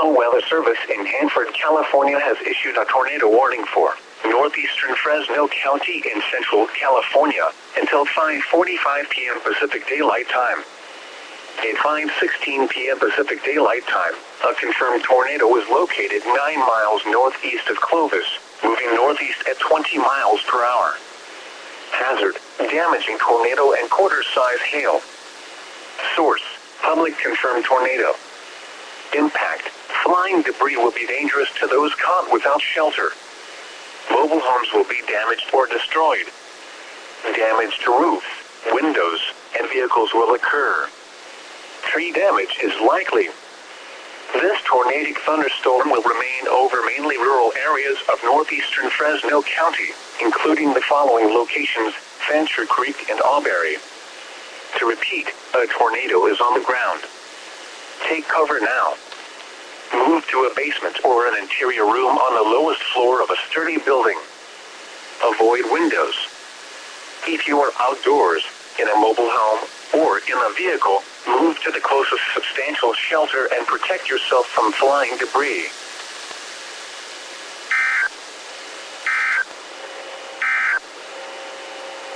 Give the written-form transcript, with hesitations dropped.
National Weather Service in Hanford, California has issued a tornado warning for northeastern Fresno County in central California until 5:45 p.m. Pacific Daylight Time. At 5:16 p.m. Pacific Daylight Time, a confirmed tornado was located 9 miles northeast of Clovis, moving northeast at 20 miles per hour. Hazard: damaging tornado and quarter-size hail. Source: public confirmed tornado. Impact: flying debris will be dangerous to those caught without shelter. Mobile homes will be damaged or destroyed. Damage to roofs, windows, and vehicles will occur. Tree damage is likely. This tornadic thunderstorm will remain over mainly rural areas of northeastern Fresno County, including the following locations: Fancher Creek and Auberry. To repeat, a tornado is on the ground. Take cover now. Move to a basement or an interior room on the lowest floor of a sturdy building. Avoid windows. If you are outdoors, in a mobile home, or in a vehicle, move to the closest substantial shelter and protect yourself from flying debris.